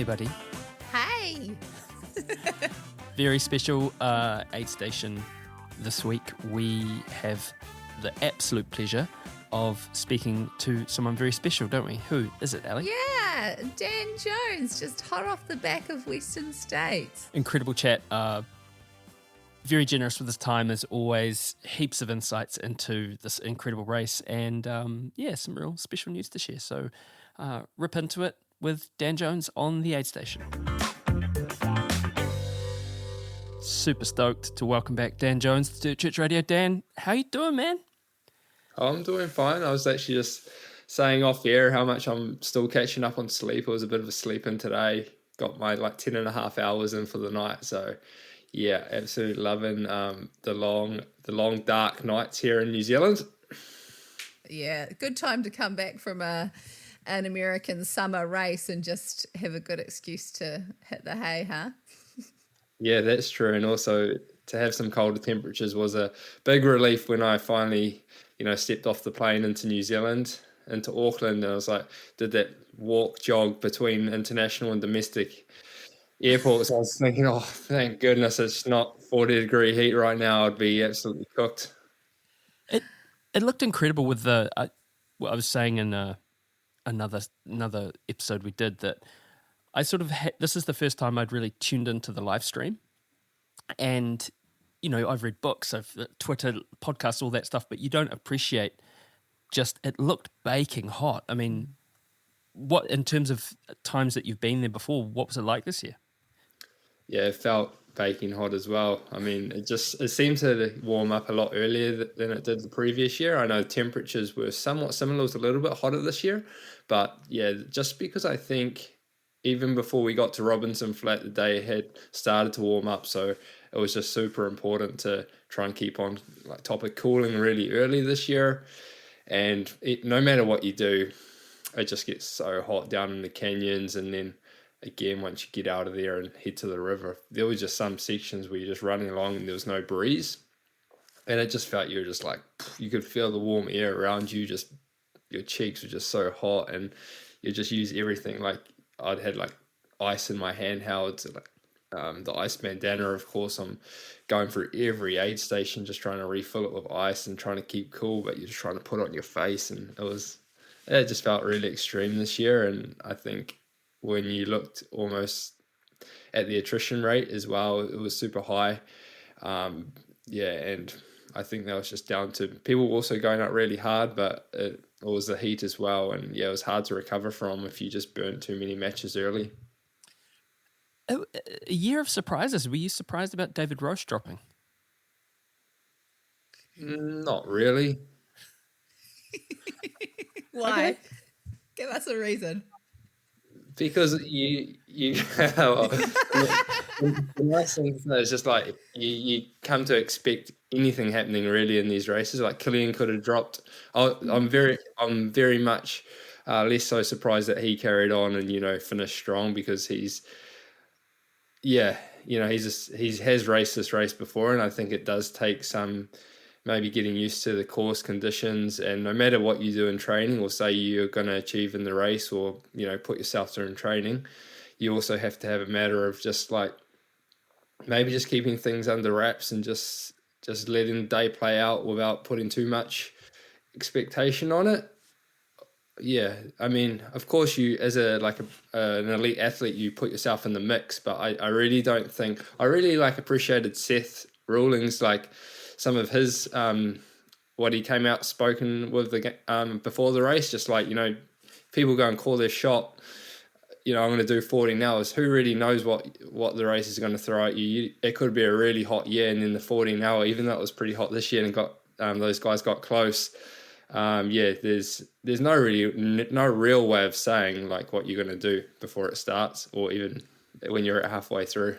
everybody. Hey! Very special AidStation this week. We have the absolute pleasure of speaking to someone very special, don't we? Who is it, Ali? Yeah, Dan Jones, just hot off the back of Western States. Incredible chat. Very generous with his time, as always. Heaps of insights into this incredible race, and some real special news to share. So rip into it with Dan Jones on the AidStation. Super stoked to welcome back Dan Jones to Dirt Church Radio. Dan, how you doing, man? I'm doing fine. I was actually just saying off air how much I'm still catching up on sleep. It was a bit of a sleep in today. Got my 10 and a half hours in for the night. So yeah, absolutely loving the long dark nights here in New Zealand. Yeah, good time to come back from an American summer race and just have a good excuse to hit the hay, huh? Yeah, that's true. And also to have some colder temperatures was a big relief when I finally, stepped off the plane into New Zealand, into Auckland. And I was like, did that walk jog between international and domestic airports. I was thinking, oh, thank goodness it's not 40-degree heat right now. I'd be absolutely cooked. It looked incredible with the. I was saying in another episode we did that I sort of this is the first time I'd really tuned into the live stream, and I've read books, I've Twitter, podcasts, all that stuff, but you don't appreciate just it looked baking hot. I mean, what in terms of times that you've been there before, what was it like this year? Yeah, it felt baking hot as well. I mean, it seemed to warm up a lot earlier than it did the previous year. I know temperatures were somewhat similar. It was a little bit hotter this year, but yeah, just because I think even before we got to Robinson Flat, the day had started to warm up. So it was just super important to try and keep on top of cooling really early this year. And no matter what you do, it just gets so hot down in the canyons. And then again, once you get out of there and head to the river, there was just some sections where you're just running along and there was no breeze. And it just felt you were just you could feel the warm air around you, just your cheeks were just so hot and you just use everything. I'd had ice in my handhelds, the ice bandana, of course. I'm going through every aid station just trying to refill it with ice and trying to keep cool, but you're just trying to put it on your face. And it just felt really extreme this year. And I think when you looked almost at the attrition rate as well, it was super high. And I think that was just down to people also going out really hard, but it was the heat as well. And yeah, it was hard to recover from if you just burnt too many matches early. A year of surprises. Were you surprised about David Roche dropping? Not really. Why? Okay. Give us a reason. Because the nice thing is just you come to expect anything happening really in these races. Like Killian could have dropped. I'm very much less so surprised that he carried on and finished strong because he has raced this race before, and I think it does take some maybe getting used to the course conditions. And no matter what you do in training or say you're going to achieve in the race or put yourself through in training, you also have to have a matter of just maybe just keeping things under wraps and just letting the day play out without putting too much expectation on it. Yeah, I mean, of course, you as an elite athlete, you put yourself in the mix. But I really don't think I really appreciated Seth Ruling's some of his what he came out spoken with before the race. Just people go and call their shot. I'm going to do 40 hours. Who really knows what the race is going to throw at you? It could be a really hot year, and then the 40 hour, even though it was pretty hot this year, and those guys got close. There's no real way of saying what you're going to do before it starts, or even when you're at halfway through.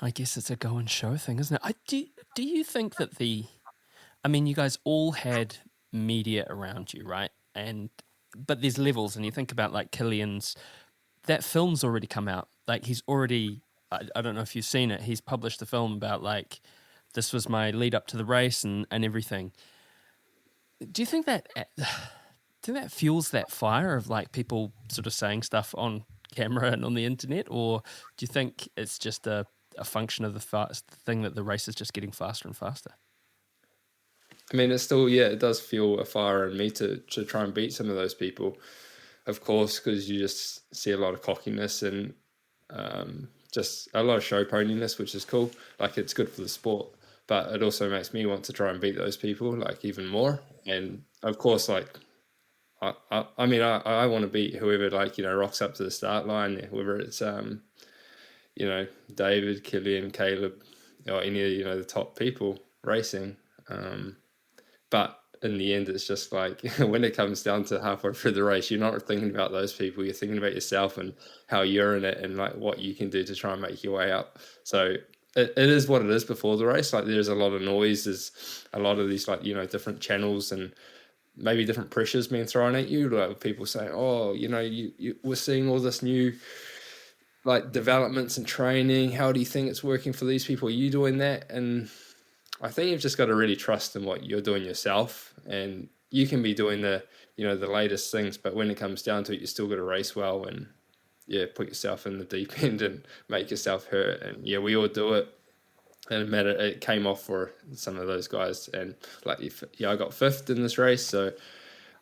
I guess it's a go and show thing, isn't it? Do you think that you guys all had media around you, right? But there's levels, and you think about Killian's, that film's already come out. He's already, I don't know if you've seen it, he's published a film about this was my lead up to the race and everything. Do you think that fuels that fire of people sort of saying stuff on camera and on the internet, or do you think it's just a function of the thing that the race is just getting faster and faster? I mean, it's still, yeah, it does fuel a fire in me to try and beat some of those people, of course, because you just see a lot of cockiness and just a lot of show poniness, which is cool. Like, it's good for the sport, but it also makes me want to try and beat those people, like, even more. And of course, like, I mean, I want to beat whoever, like, you know, rocks up to the start line, whether it's, you know, David, Killian, Caleb, or any of, you know, the top people racing. But in the end, it's just like when it comes down to halfway through the race, you're not thinking about those people. You're thinking about yourself and how you're in it and like what you can do to try and make your way up. So it is what it is before the race. Like, there's a lot of noise. There's a lot of these, like, you know, different channels and maybe different pressures being thrown at you. Like, people saying, oh, you know, we're seeing all this new, like, developments and training. How do you think it's working for these people? Are you doing that? And I think you've just got to really trust in what you're doing yourself, and you can be doing the, you know, the latest things, but when it comes down to it, you still got to race well and, yeah, put yourself in the deep end and make yourself hurt. And yeah, we all do it. And it came off for some of those guys. And like, yeah, I got fifth in this race, so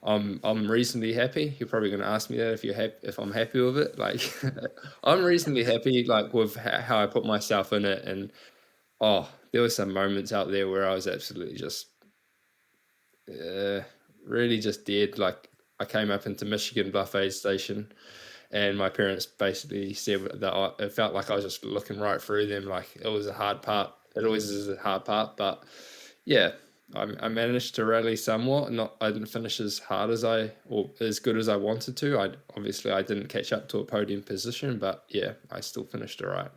I'm reasonably happy. You're probably going to ask me that if I'm happy with it. Like, I'm reasonably happy, like, with how I put myself in it. And there were some moments out there where I was absolutely just really just dead. Like, I came up into Michigan Bluff AidStation, and my parents basically said that it felt like I was just looking right through them. Like, it was a hard part. It always is a hard part, but yeah, I managed to rally somewhat. I didn't finish as hard as or as good as I wanted to. I didn't catch up to a podium position, but yeah, I still finished all right.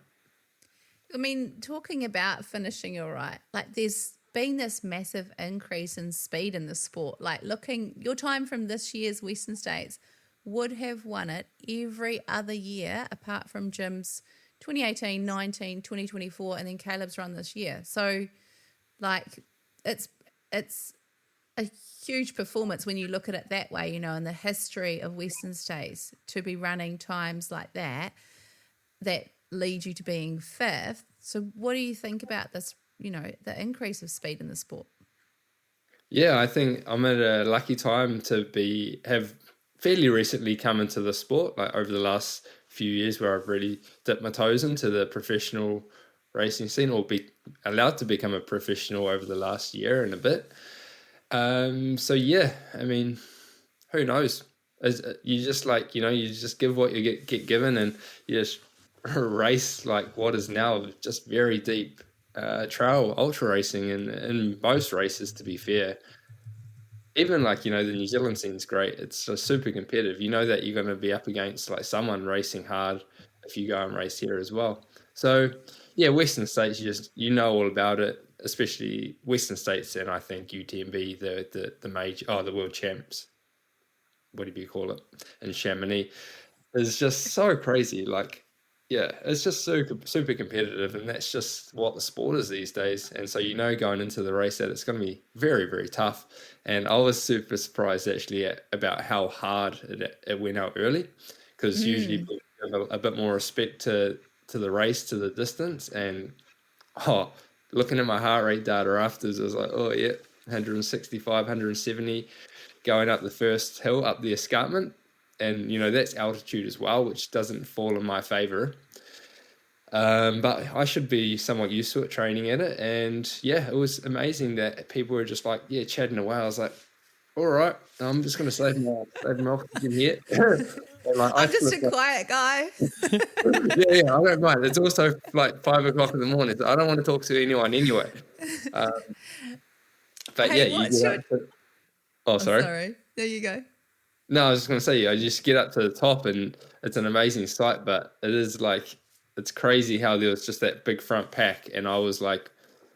I mean, talking about finishing all right, like, there's been this massive increase in speed in the sport. Like, looking, your time from this year's Western States would have won it every other year apart from Jim's 2018, 19, 2024, and then Caleb's run this year. So, like, it's a huge performance when you look at it that way, you know, in the history of Western States, to be running times like that lead you to being fifth. So what do you think about this, you know, the increase of speed in the sport? Yeah, I think I'm at a lucky time to have fairly recently come into the sport, like over the last few years, where I've really dipped my toes into the professional racing scene, or be allowed to become a professional over the last year and a bit. So yeah, I mean, who knows? You just, like, you know, you just give what you get given, and you just race like what is now just very deep trail ultra racing, and in most races, to be fair. Even, like, you know, the New Zealand scene's great. It's just super competitive. You know that you're going to be up against, like, someone racing hard if you go and race here as well. So yeah, Western States, you know all about it, especially Western States, and I think UTMB, the major, the world champs, whatever you call it, in Chamonix, is just so crazy. Like, yeah, it's just super competitive, and that's just what the sport is these days. And so, you know, going into the race, that it's going to be very, very tough. And I was super surprised actually about how hard it went out early, because usually people give a bit more respect to the race, to the distance. And looking at my heart rate data afterwards, I was like, oh yeah, 165, 170 going up the first hill, up the escarpment. And, you know, that's altitude as well, which doesn't fall in my favor. But I should be somewhat used to it, training at it. And yeah, it was amazing that people were just like, yeah, chatting away. I was like, all right, I'm just going to save my oxygen here. Like, I'm just a quiet guy. yeah, I don't mind. It's also like 5 o'clock in the morning, so I don't want to talk to anyone anyway. But hey, yeah, sorry. There you go. No, I was just going to say, I just get up to the top, and it's an amazing sight, but it is like, it's crazy how there was just that big front pack, and I was like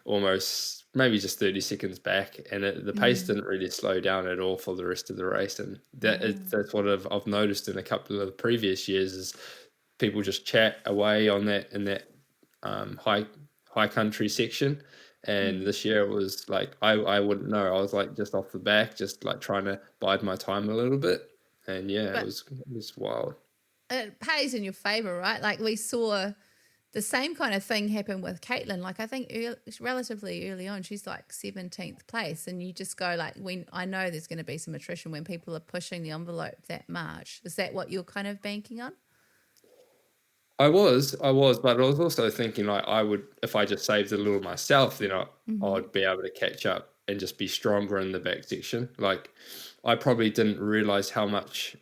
almost maybe just 30 seconds back, and the pace didn't really slow down at all for the rest of the race. And that's what I've noticed in a couple of the previous years, is people just chat away on that, in that high country section. And this year it was like, I wouldn't know. I was like just off the back, just like trying to bide my time a little bit. And yeah, it was wild. it plays in your favor, right? Like we saw the same kind of thing happen with Caitlin. Like I think relatively early on, she's like 17th place, and you just go like, when I know there's going to be some attrition when people are pushing the envelope that much. Is that what you're kind of banking on? I was, but I was also thinking like I would, if I just saved a little myself, then I'd be able to catch up and just be stronger in the back section. Like I probably didn't realize how much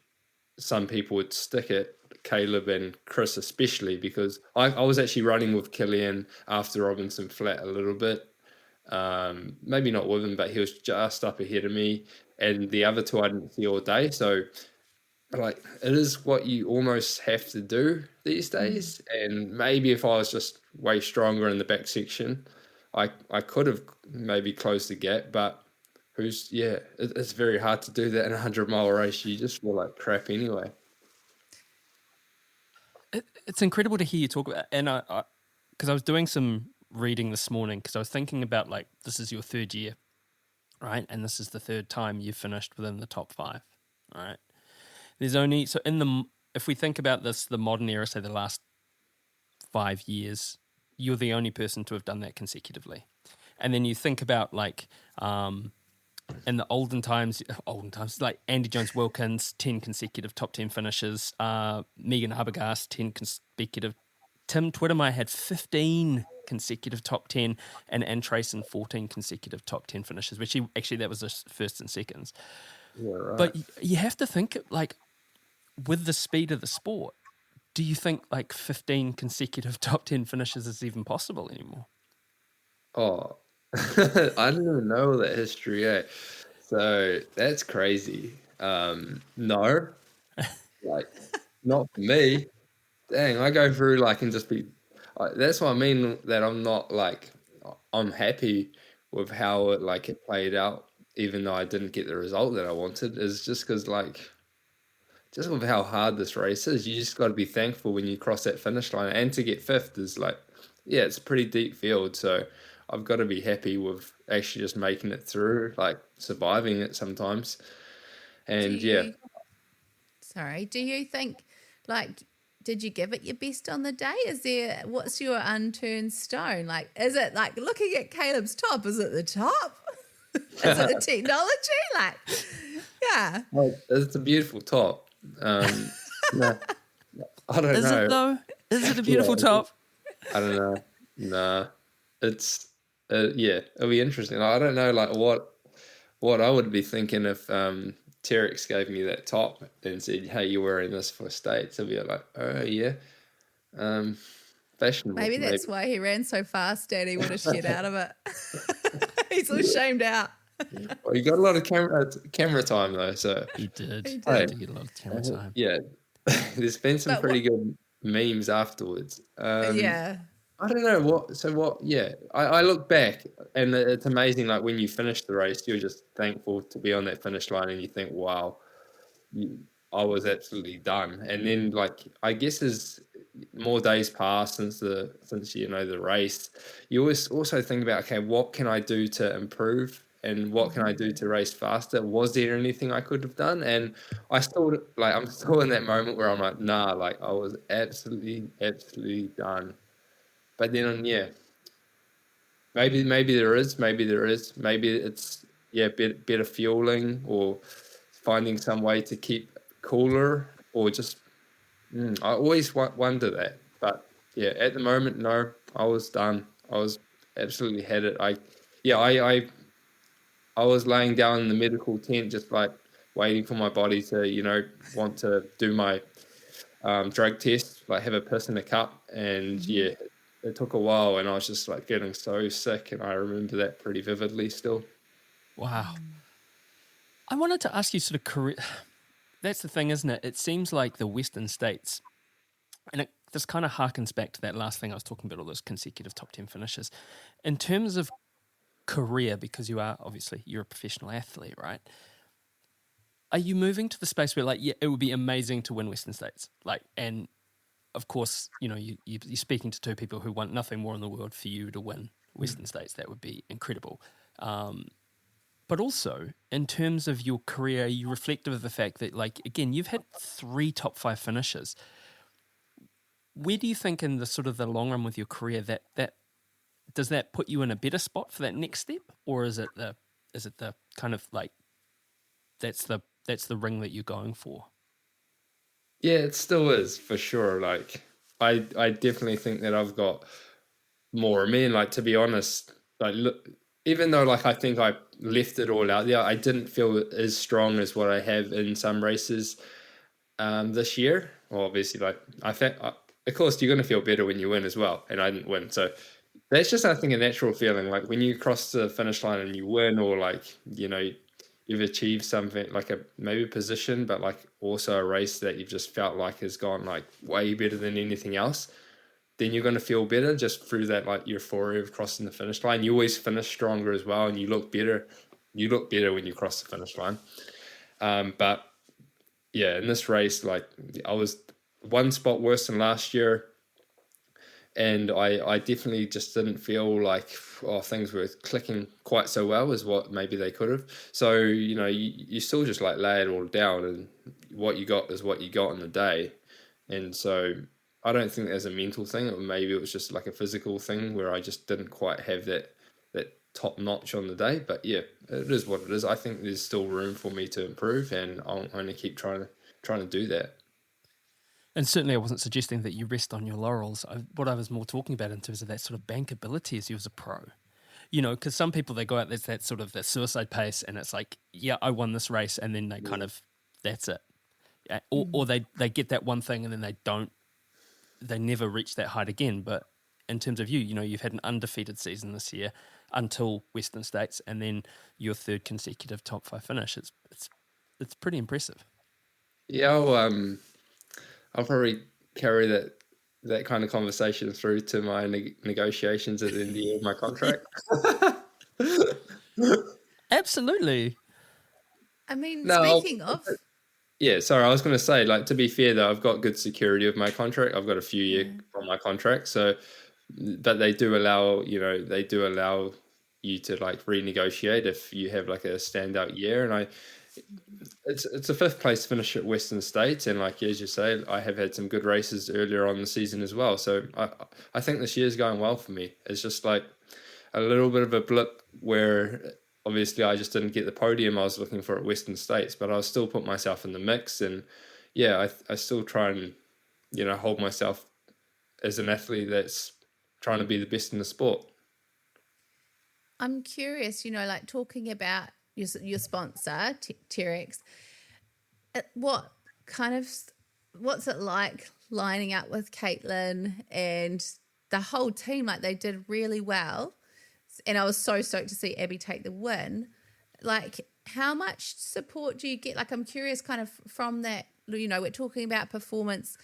some people would stick it, Caleb and Chris especially, because I was actually running with Killian after Robinson Flat a little bit. Maybe not with him, but he was just up ahead of me, and the other two I didn't see all day. So like it is what you almost have to do these days. And maybe if I was just way stronger in the back section, I could have maybe closed the gap, but it's very hard to do that in a 100-mile race. You just feel like crap anyway. It's incredible to hear you talk about, and because I was doing some reading this morning, because I was thinking about like, this is your third year, right? And this is the third time you've finished within the top 5, all right? There's only, so if we think about this, the modern era, say the last 5 years, you're the only person to have done that consecutively. And then you think about like, in the olden times, like Andy Jones-Wilkins, 10 consecutive top 10 finishes, Megan Habergas, 10 consecutive, Tim Twittermeyer had 15 consecutive top 10, and Ann Trayson 14 consecutive top 10 finishes, which that was his first and seconds. Yeah, right. But you have to think, like, with the speed of the sport, do you think like 15 consecutive top 10 finishes is even possible anymore? Oh, I didn't even know that history, eh? So that's crazy. No, like not for me. Dang, I go through like and just be. That's what I mean. That I'm not like I'm happy with how it played out, even though I didn't get the result that I wanted. Is just because like just with how hard this race is, you just got to be thankful when you cross that finish line. And to get 5th is like, yeah, it's a pretty deep field. So I've got to be happy with actually just making it through, like surviving it sometimes. And Do you think, like, did you give it your best on the day? What's your unturned stone? Like, is it like looking at Caleb's top? Is it the top? Is it the technology? Like, yeah. Well, it's a beautiful top. No, I don't know. Is it though? Is it a beautiful top? I don't know. Nah, it's it'll be interesting. I don't know, like what I would be thinking if Terex gave me that top and said, "Hey, you're wearing this for States." I'd be like, "Oh yeah, fashionable." Maybe that's why he ran so fast, Daddy. What a shit out of it. He's all shamed out. Well, you got a lot of camera time though, so He did. He Hey, did get a lot of camera time. yeah. There's been some pretty good memes afterwards. Yeah. I don't know what. Yeah, I look back and it's amazing. Like when you finish the race, you're just thankful to be on that finish line, and you think, "Wow, I was absolutely done." And then, like, I guess as more days pass since the race, you always also think about, okay, what can I do to improve, and what can I do to race faster? Was there anything I could have done? And I'm still in that moment where I'm like, nah, like I was absolutely done. But then, yeah, maybe there is, maybe it's better fueling or finding some way to keep cooler or just. I always wonder that, but yeah, at the moment, no, I was done. I was absolutely had it. I was laying down in the medical tent, just like waiting for my body to, want to do my drug test, like have a piss in a cup, and yeah. It took a while, and I was just like getting so sick, and I remember that pretty vividly still. Wow. I wanted to ask you sort of career. That's the thing, isn't it? It seems like the Western states, and this kind of harkens back to that last thing I was talking about, all those consecutive top 10 finishes. In terms of career, because you're a professional athlete, right? Are you moving to the space where, like, yeah, it would be amazing to win Western states, like, and of course, you're speaking to two people who want nothing more in the world for you to win Western states. That would be incredible. But also, in terms of your career, you reflective of the fact that, like, again, you've had 3 top 5 finishes. Where do you think in the sort of the long run with your career that does that put you in a better spot for that next step, or is it the kind of like that's the ring that you're going for? Yeah, it still is for sure. Like I definitely think that I've got more. I mean, like to be honest, like look, even though like I think I left it all out there, I didn't feel as strong as what I have in some races this year. Well, obviously, like of course, you're going to feel better when you win as well, and I didn't win, so that's just I think a natural feeling. Like when you cross the finish line and you win, or like you've achieved something like a maybe position, but like also a race that you've just felt like has gone like way better than anything else. Then you're going to feel better just through that like euphoria of crossing the finish line. You always finish stronger as well, and you look better. You look better when you cross the finish line. But yeah, in this race, like I was one spot worse than last year, and I definitely just didn't feel like things were clicking quite so well as what maybe they could have. So you still just like lay it all down, and what you got is what you got on the day. And so I don't think there's a mental thing, or maybe it was just like a physical thing where I just didn't quite have that top notch on the day. But yeah, it is what it is. I think there's still room for me to improve, and I'll only keep trying to do that. And certainly I wasn't suggesting that you rest on your laurels. What I was more talking about in terms of that sort of bankability as you as a pro. Because some people, they go out, there's that sort of that suicide pace, and it's like, yeah, I won this race, and then they kind of, that's it. Or they get that one thing, and then they never reach that height again. But in terms of you've had an undefeated season this year until Western States, and then your 3rd consecutive top 5 finish. It's pretty impressive. Yeah, I'll probably carry that kind of conversation through to my negotiations at the end of the year of my contract. Absolutely. I mean, No, speaking of, yeah, sorry, I was going to say, like, to be fair though, I've got good security of my contract. I've got a few year on my contract, so but they do allow you to like renegotiate if you have like a standout year, and it's a 5th place finish at Western States, and like as you say, I have had some good races earlier on in the season as well. So I think this year's going well for me. It's just like a little bit of a blip where obviously I just didn't get the podium I was looking for at Western States, but I'll still put myself in the mix, and yeah, I still try and hold myself as an athlete that's trying to be the best in the sport. I'm curious, like talking about your sponsor, T-Rex, what's it like lining up with Caitlin and the whole team? Like they did really well. And I was so stoked to see Abby take the win. Like how much support do you get? Like I'm curious kind of from that, we're talking about performance,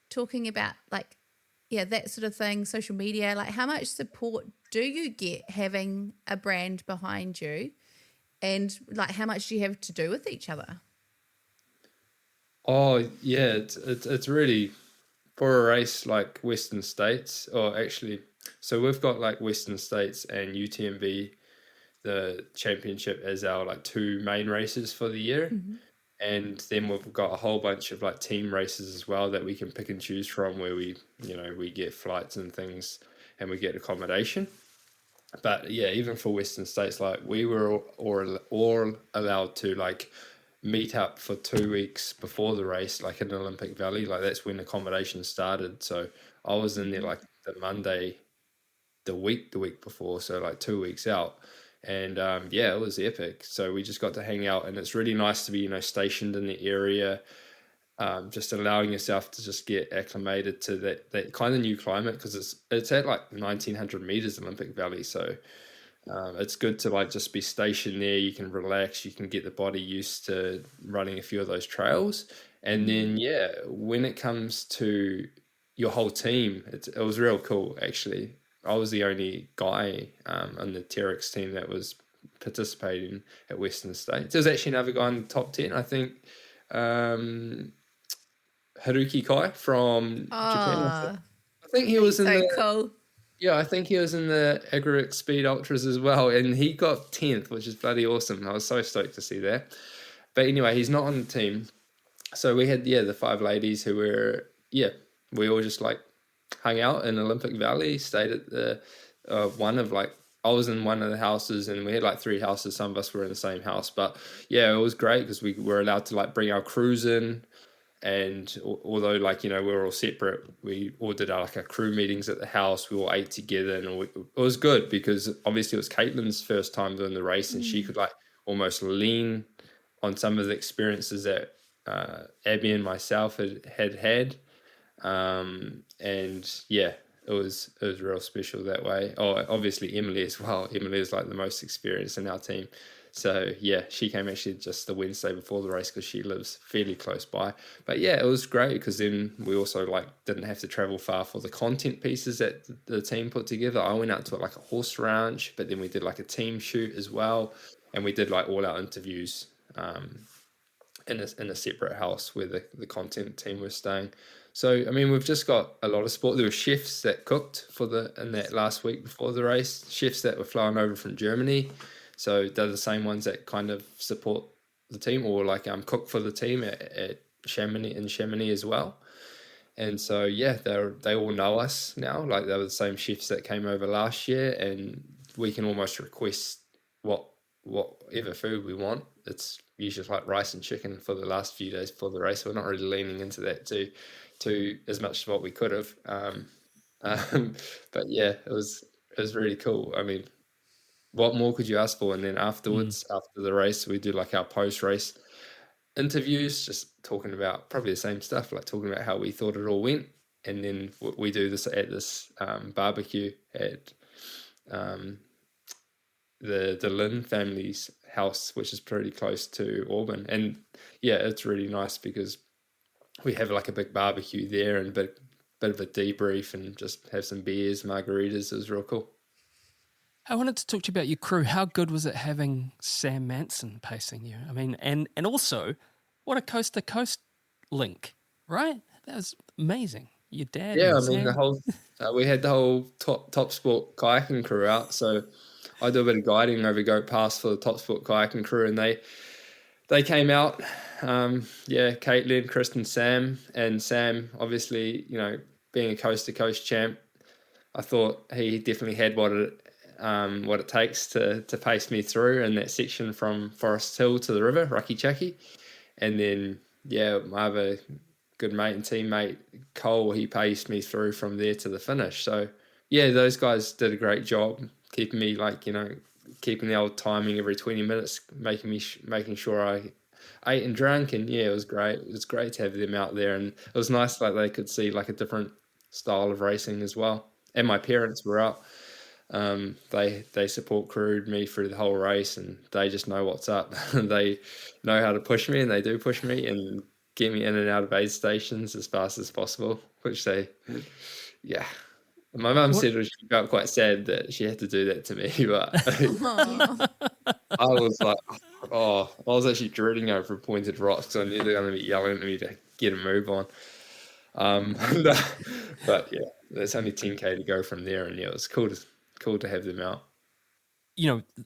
talking about like, yeah, that sort of thing, social media. Like how much support do you get having a brand behind you? And like how much do you have to do with each other? Oh yeah, it's really for a race like Western States, or actually, so we've got like Western States and UTMB, the championship, as our like 2 main races for the year. And then we've got a whole bunch of like team races as well that we can pick and choose from, where we get flights and things, and we get accommodation. But yeah, even for Western States, like we were all allowed to like meet up for 2 weeks before the race, like in Olympic Valley. Like that's when accommodation started. So I was in there like the Monday, the week before, so like 2 weeks out. And yeah, it was epic. So we just got to hang out, and it's really nice to be stationed in the area, just allowing yourself to just get acclimated to that kind of new climate, because it's at like 1900 meters Olympic Valley. So it's good to like just be stationed there. You can relax, you can get the body used to running a few of those trails. And then yeah, when it comes to your whole team, it was real cool actually. I was the only guy on the T-Rex team that was participating at Western States. There's actually another guy in the top 10, I think, Haruki Kai from Japan. I think he was in so cool. Yeah, I think he was in the aggregate speed ultras as well, and he got 10th, which is bloody awesome. I was so stoked to see that. But anyway, he's not on the team. So we had, the 5 ladies who were, we all just like hung out in Olympic Valley, stayed at the one of like, I was in one of the houses, and we had like 3 houses. Some of us were in the same house, but yeah, it was great because we were allowed to like bring our crews in. And although like, we were all separate, we all did like our crew meetings at the house. We all ate together, and it was good because obviously it was Caitlin's first time doing the race, and she could like almost lean on some of the experiences that Abby and myself had. And yeah, it was real special that way. Oh, obviously Emily as well. Emily is like the most experienced in our team. So yeah, she came actually just the Wednesday before the race because she lives fairly close by. But yeah, it was great because then we also like didn't have to travel far for the content pieces that the team put together. I went out to like a horse ranch, but then we did like a team shoot as well, and we did like all our interviews in a separate house where the content team was staying. So I mean, we've just got a lot of sport. There were chefs that cooked in that last week before the race. Chefs that were flying over from Germany, so they're the same ones that kind of support the team or like cook for the team at Chamonix as well. And so yeah, they all know us now. Like they were the same chefs that came over last year, and we can almost request whatever food we want. It's usually like rice and chicken for the last few days before the race. We're not really leaning into that to as much as what we could have. But yeah, it was really cool. I mean, what more could you ask for? And then afterwards, after the race, we do like our post-race interviews, just talking about probably the same stuff, like talking about how we thought it all went. And then we do this at this barbecue at the Lynn family's house, which is pretty close to Auburn. And yeah, it's really nice because we have like a big barbecue there and a bit of a debrief and just have some beers, margaritas. It was real cool. I wanted to talk to you about your crew. How good was it having Sam Manson pacing you? I mean, and also, what a coast-to-coast link, right? That was amazing. Your dad Yeah, I and mean, Sam. we had the whole top sport kayaking crew out. So I do a bit of guiding over Goat Pass for the top sport kayaking crew, and they came out. Caitlin, Kristen, Sam, and Sam, obviously, being a coast to coast champ, I thought he definitely had what it takes to pace me through in that section from Forest Hill to the river, Raki Chaki. And then, my other good mate and teammate, Cole, he paced me through from there to the finish. So, yeah, those guys did a great job keeping me, keeping the old timing every 20 minutes, making sure I ate and drank. And, yeah, it was great. It was great to have them out there. And it was nice, like, they could see, like, a different style of racing as well. And my parents were out. They support crewed me through the whole race, and they just know what's up. They know how to push me, and they do push me and get me in and out of aid stations as fast as possible, which yeah. My mum said she felt quite sad that she had to do that to me, but I was like, I was actually dreading over Pointed Rocks because I knew they were going to be yelling at me to get a move on. But yeah, there's only 10K to go from there, and yeah, it was cool to have them out.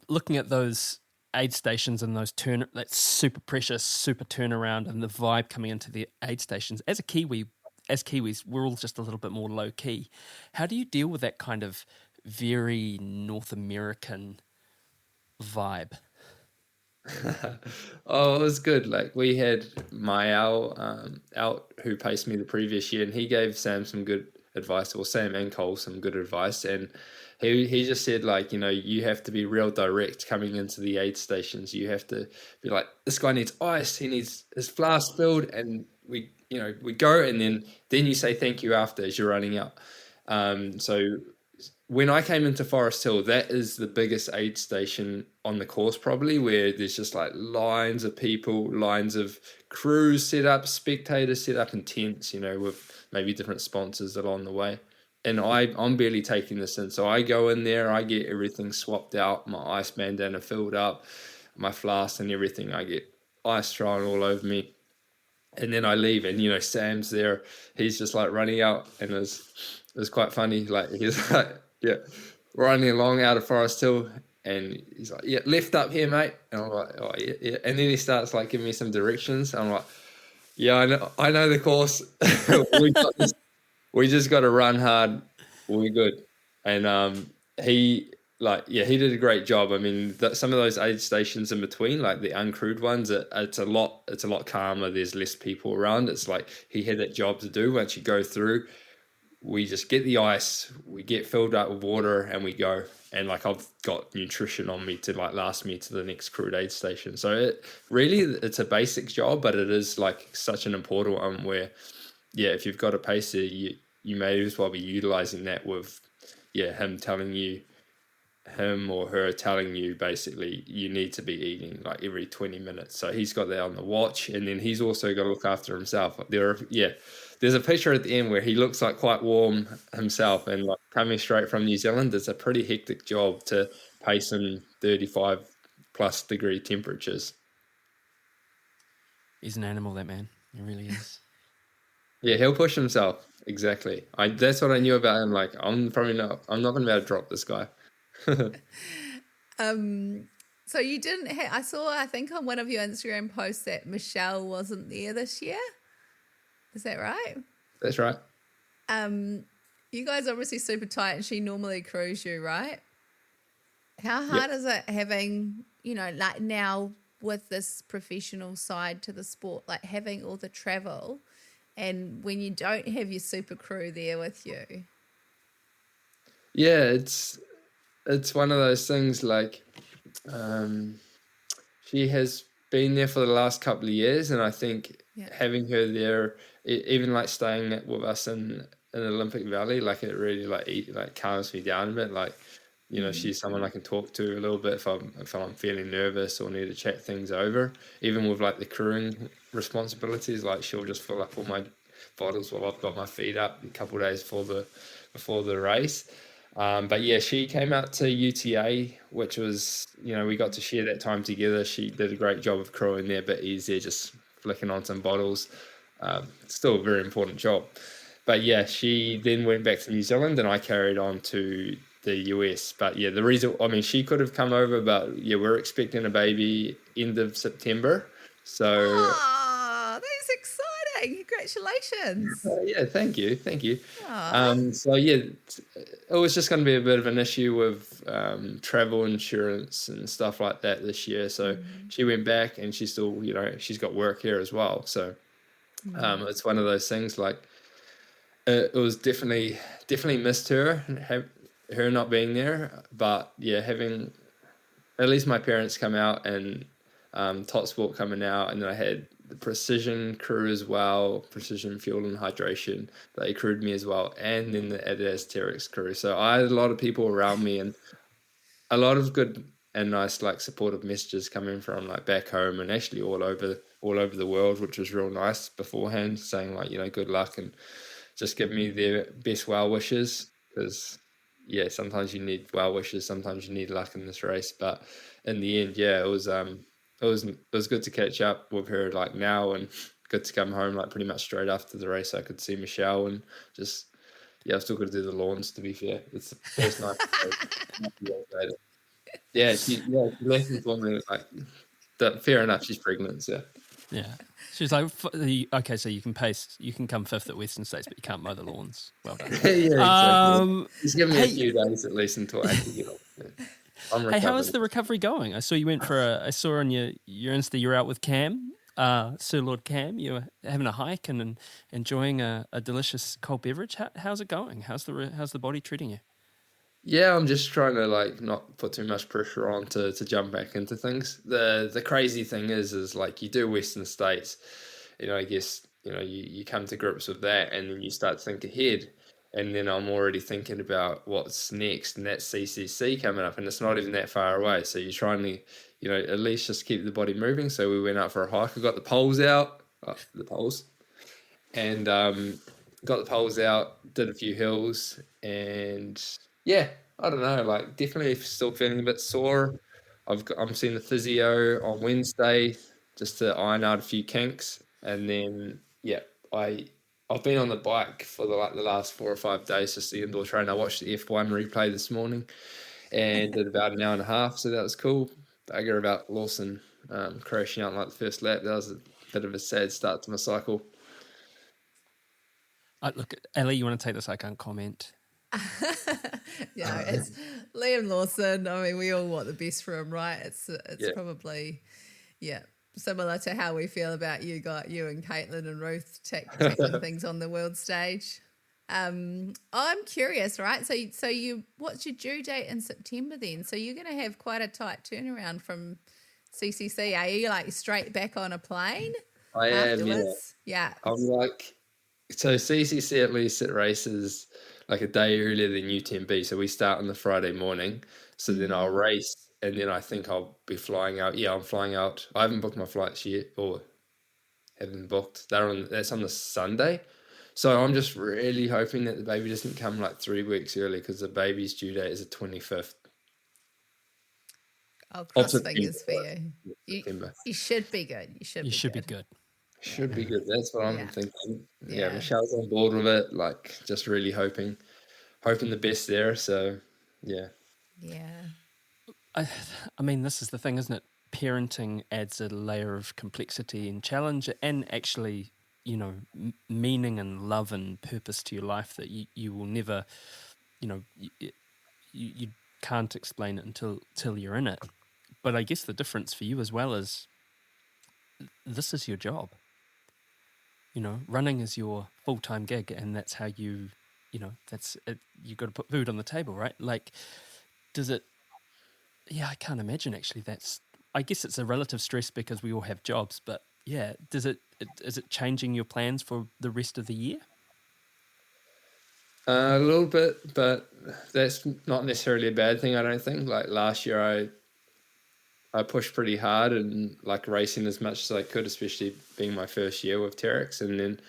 Looking at those aid stations and that super precious, super turnaround and the vibe coming into the aid stations. As Kiwis, we're all just a little bit more low key. How do you deal with that kind of very North American vibe? Oh, it was good. Like we had Mayao out who paced me the previous year, and he gave Sam some good advice, or Sam and Cole some good advice, and he just said you have to be real direct coming into the aid stations. You have to be like, this guy needs ice, he needs his flask filled, and we go, and then you say thank you after as you're running out. So when I came into Forest Hill, that is the biggest aid station on the course probably, where there's just like lines of people, lines of crews set up, spectators set up in tents, with maybe different sponsors along the way. And I'm barely taking this in. So I go in there, I get everything swapped out, my ice bandana filled up, my flask and everything. I get ice thrown all over me. And then I leave, and Sam's there. He's just like running out, and it was quite funny. Like he's like, Yeah, running along out of Forest Hill, and he's like, "Yeah, left up here, mate." And I'm like, "Oh yeah, yeah." And then he starts like giving me some directions. I'm like, "Yeah, I know the course. we got this. We just got to run hard. We're good." And he he did a great job. I mean, some of those aid stations in between, like the uncrewed ones, it's a lot calmer. There's less people around. It's like he had that job to do. Once you go through, we just get the ice, we get filled up with water, and we go. And like I've got nutrition on me to like last me to the next crewed aid station. So it's a basic job, but it is like such an important one where, yeah, if you've got a pacer, you may as well be utilizing that with, yeah, him or her telling you basically you need to be eating like every 20 minutes. So he's got that on the watch, and then he's also got to look after himself. There's a picture at the end where he looks like quite warm himself, and like coming straight from New Zealand, it's a pretty hectic job to pace in 35 plus degree temperatures. He's an animal, that man. He really is. Yeah, he'll push himself. Exactly. That's what I knew about him. Like, I'm not going to be able to drop this guy. So you didn't I saw, I think on one of your Instagram posts that Michelle wasn't there this year. Is that right? That's right. You guys are obviously super tight, and she normally crews you, right? How hard is it having, like now with this professional side to the sport, like having all the travel and when you don't have your super crew there with you? Yeah, it's one of those things like she has been there for the last couple of years, and I think having her there, even like staying with us in Olympic Valley, like it really calms me down a bit. Like, she's someone I can talk to a little bit if I'm feeling nervous or need to chat things over. Even with like the crewing responsibilities, like she'll just fill up all my bottles while I've got my feet up a couple of days before the race. But yeah, she came out to UTA, which was, we got to share that time together. She did a great job of crewing there, but easier just flicking on some bottles. Still a very important job. But yeah, she then went back to New Zealand, and I carried on to the US. But yeah, the reason, I mean, she could have come over, but yeah, we're expecting a baby end of September. So That's exciting. Congratulations. yeah, thank you. So yeah, it was just going to be a bit of an issue with travel insurance and stuff like that this year. So she went back, and she's still, she's got work here as well. So it's one of those things like it was definitely missed her not being there. But yeah, having at least my parents come out and Top Sport coming out, and then I had the Precision crew as well, Precision Fuel and Hydration. They crewed me as well, and then the Adidas Terex crew. So I had a lot of people around me, and a lot of good and nice like supportive messages coming from like back home and actually all over the world, which was real nice beforehand, saying like, good luck and just give me their best well wishes, because yeah, sometimes you need well wishes, sometimes you need luck in this race. But in the end, yeah, it was good to catch up with her like now, and good to come home like pretty much straight after the race. I could see Michelle, and just I've still got to do the lawns, to be fair. It's the first night. Yeah, she left me for me like that. Fair enough, she's pregnant, so yeah. She's like, okay, so you can come fifth at Western States, but you can't mow the lawns. Well done. Yeah, exactly. Just give me a few days at least until I can get off. Hey, how is the recovery going? I saw you went I saw on your Insta you're out with Cam, Sir Lord Cam. You were having a hike and enjoying a delicious cold beverage. How's it going? How's the body treating you? Yeah, I'm just trying to like not put too much pressure on to jump back into things. The crazy thing is like you do Western States, I guess, you come to grips with that, and then you start to think ahead. And then I'm already thinking about what's next, and that's CCC coming up, and it's not even that far away. So you're trying to, at least just keep the body moving. So we went out for a hike. I got the poles out, and got the poles out, did a few hills, and yeah, I don't know, like definitely still feeling a bit sore. I'm seeing the physio on Wednesday just to iron out a few kinks, and then yeah, I I've been on the bike for the last 4 or 5 days, just the indoor train. I watched the F1 replay this morning and did about an hour and a half, so that was cool. Bugger about Lawson crashing out in like the first lap. That was a bit of a sad start to my cycle. Look, Ellie, you want to take this? I can't comment. Yeah, it's Liam Lawson. I mean, we all want the best for him, right? It's Yeah. probably, similar to how we feel about you and Caitlin and Ruth tackling things on the world stage. I'm curious, right? So what's your due date in September then? So you're going to have quite a tight turnaround from CCC. Are you like straight back on a plane? I am, Yeah. I'm like, so CCC at least it races like a day earlier than UTMB. So we start on the Friday morning. So then I'll race, and then I think I'll be flying out. Yeah, I'm flying out. I haven't booked my flights yet, or haven't booked. That's on the Sunday. So I'm just really hoping that the baby doesn't come like 3 weeks early, because the baby's due date is the 25th. I'll cross fingers for you. September. You should be good. You should be good. Should be good. That's what I'm Yeah. thinking. Yeah. Michelle's on board with it. Like, just really hoping the best there. So, yeah. Yeah. I mean, this is the thing, isn't it? Parenting adds a layer of complexity and challenge, and actually, meaning and love and purpose to your life that you will never, you can't explain it until you're in it. But I guess the difference for you as well is this is your job. Running is your full-time gig, and that's how you that's it. You've got to put food on the table, right? Like, does it? Yeah, I can't imagine actually. I guess it's a relative stress because we all have jobs, but yeah, is it changing your plans for the rest of the year? A little bit, but that's not necessarily a bad thing, I don't think. Like last year, I pushed pretty hard and like racing as much as I could, especially being my first year with Terex. And then,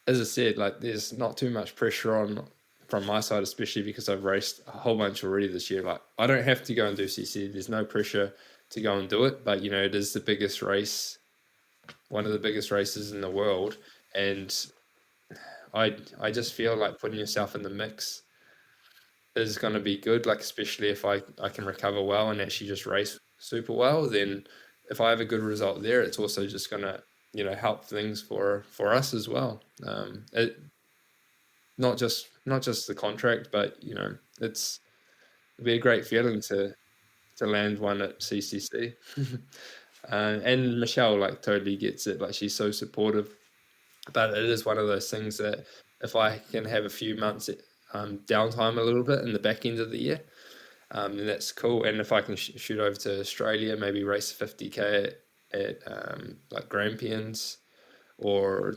as I said, like there's not too much pressure on from my side, especially because I've raced a whole bunch already this year. Like I don't have to go and do CC. There's no pressure to go and do it, but it is the biggest race, one of the biggest races in the world, and I just feel like putting yourself in the mix is going to be good. Like especially if I can recover well and actually just race super well, then if I have a good result there, it's also just going to help things for us as well. Not just the contract, but it'll be a great feeling to land one at CCC. And Michelle like totally gets it. Like she's so supportive, but it is one of those things that if I can have a few months downtime a little bit in the back end of the year, then that's cool. And if I can shoot over to Australia, maybe race 50k at like Grampians, or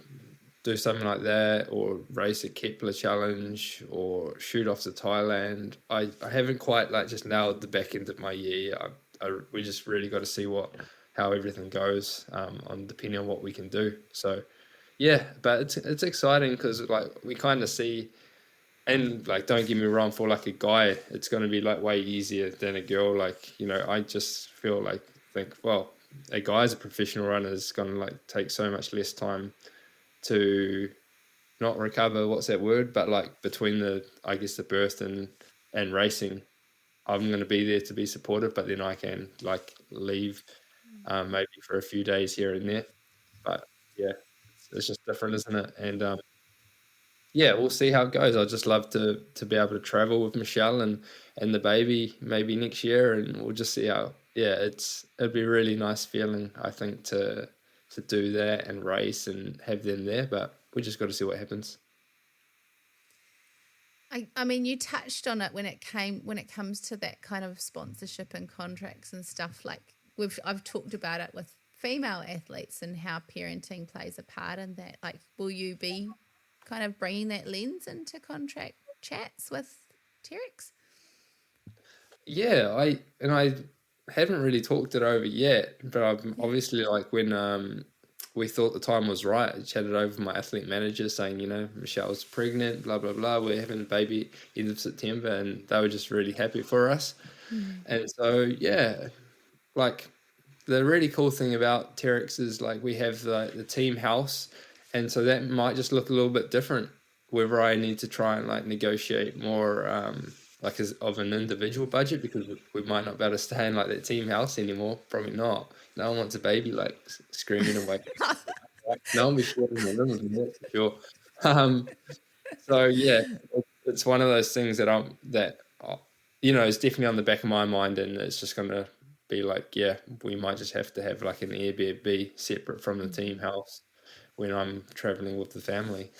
do something like that, or race a Kepler challenge, or shoot off to Thailand. I haven't quite like just nailed the back end of my year. We just really got to see how everything goes on depending on what we can do. So yeah, but it's exciting because like we kind of see, and like don't get me wrong, for like a guy it's going to be like way easier than a girl. Like I just think well, a guy as a professional runner is going to like take so much less time to not recover, what's that word, but like between the birth and racing, I'm going to be there to be supportive, but then I can like leave maybe for a few days here and there. But yeah, it's just different, isn't it? And yeah, we'll see how it goes. I'd just love to be able to travel with Michelle and the baby maybe next year, and we'll just see how. Yeah, it'd be a really nice feeling, I think, to do that and race and have them there, but we just got to see what happens. I mean, you touched on it when it comes to that kind of sponsorship and contracts and stuff. Like I've talked about it with female athletes and how parenting plays a part in that. Like, will you be kind of bringing that lens into contract chats with Terex? Yeah, I haven't really talked it over yet, but I've obviously like when we thought the time was right, I chatted over with my athlete manager saying, Michelle's pregnant, blah, blah, blah. We're having a baby end of September, and they were just really happy for us. And so, yeah, like the really cool thing about Terex is like we have the team house, and so that might just look a little bit different, whether I need to try and like negotiate more like as of an individual budget, because we might not be able to stay in like that team house anymore. Probably not. No one wants a baby like screaming away. No one be shorting the limit, that's for sure. So yeah, it's one of those things that it's definitely on the back of my mind, and it's just gonna be like, yeah, we might just have to have like an Airbnb separate from the team house when I'm traveling with the family.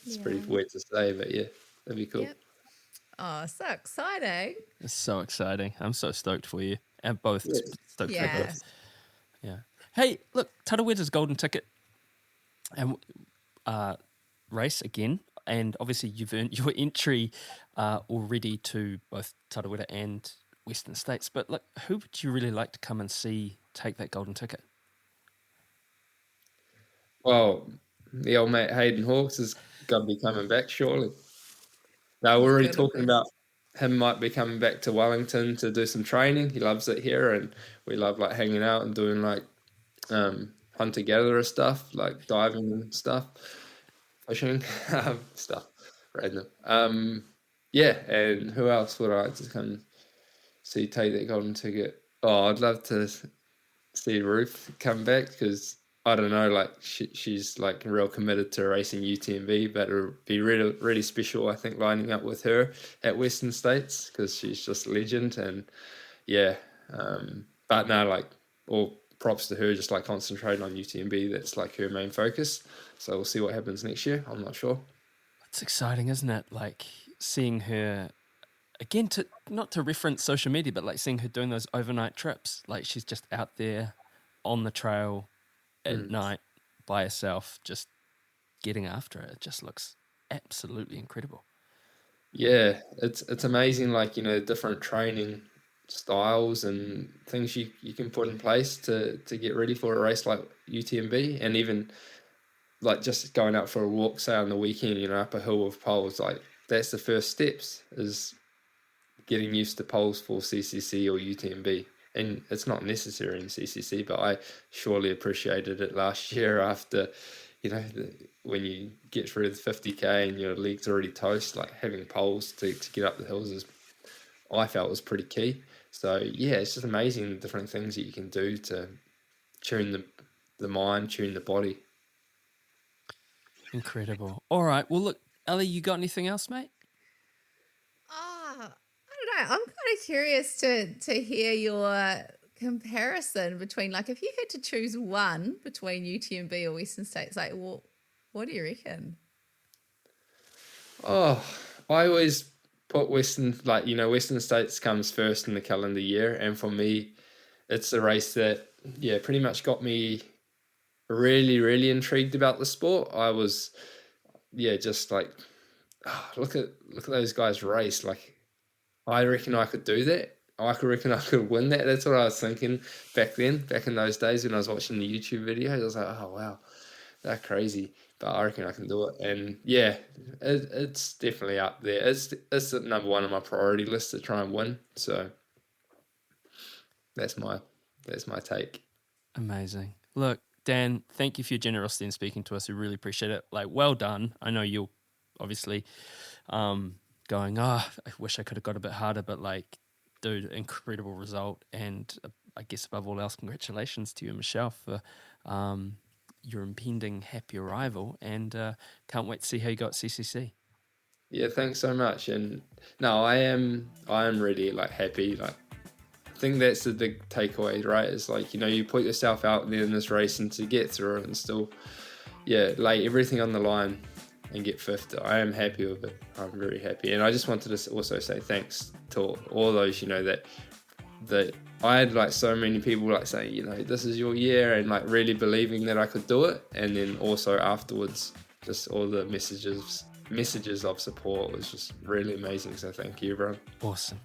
It's pretty weird to say, but yeah, that'd be cool. Yep. Oh, so exciting. It's so exciting. I'm so stoked for you. And both stoked for Yeah. both. Yeah. Hey, look, Taraweta's golden ticket and race again. And obviously you've earned your entry already to both Taraweta and Western States. But look, who would you really like to come and see take that golden ticket? Well, the old mate Hayden Hawks is going to be coming back surely. Now we're already talking about him might be coming back to Wellington to do some training. He loves it here, and we love like hanging out and doing like hunter-gatherer stuff, like diving and stuff, fishing stuff, random. Yeah, and who else would I like to come see take that golden ticket? Oh, I'd love to see Ruth come back, because I don't know, like she's like real committed to racing UTMB, but it would be really, really special, I think, lining up with her at Western States, because she's just a legend. And yeah, but no, like all props to her, just like concentrating on UTMB. That's like her main focus. So we'll see what happens next year. I'm not sure. It's exciting, isn't it? Like seeing her again, not to reference social media, but like seeing her doing those overnight trips. Like she's just out there on the trail at night by herself, just getting after it. It just looks absolutely incredible. Yeah, it's amazing, like, different training styles and things you can put in place to get ready for a race like UTMB, and even like just going out for a walk, say on the weekend, up a hill with poles. Like that's the first steps, is getting used to poles for CCC or UTMB. And it's not necessary in CCC, but I surely appreciated it last year after, when you get through the 50K and your legs already toast, like having poles to get up the hills I felt was pretty key. So yeah, it's just amazing the different things that you can do to tune the mind, tune the body. Incredible. All right. Well, look, Ellie, you got anything else, mate? I don't know. I'm kind of curious to hear your comparison between, like, if you had to choose one between UTMB or Western States, like, what do you reckon? Oh, I always put Western States comes first in the calendar year. And for me, it's a race that, pretty much got me really, really intrigued about the sport. I was, just like, look at those guys race. Like, I reckon I could do that. I reckon I could win that. That's what I was thinking back in those days when I was watching the YouTube videos. I was like, oh, wow, they're crazy. But I reckon I can do it. And yeah, it's definitely up there. It's the number one on my priority list to try and win. So that's my take. Amazing. Look, Dan, thank you for your generosity in speaking to us. We really appreciate it. Like, well done. I know you'll obviously going, I wish I could have got a bit harder, but like, dude, incredible result. And I guess above all else, congratulations to you and Michelle for your impending happy arrival, and can't wait to see how you go at CCC. Yeah, thanks so much. And no, I am really like happy. Like, I think that's the big takeaway, right? It's like, you put yourself out there in this race, and to get through it and still, lay everything on the line and get fifth. I am happy with it. I'm very happy. And I just wanted to also say thanks to all those, that I had like so many people like saying, this is your year, and like really believing that I could do it. And then also afterwards, just all the messages of support was just really amazing. So thank you, everyone. Awesome.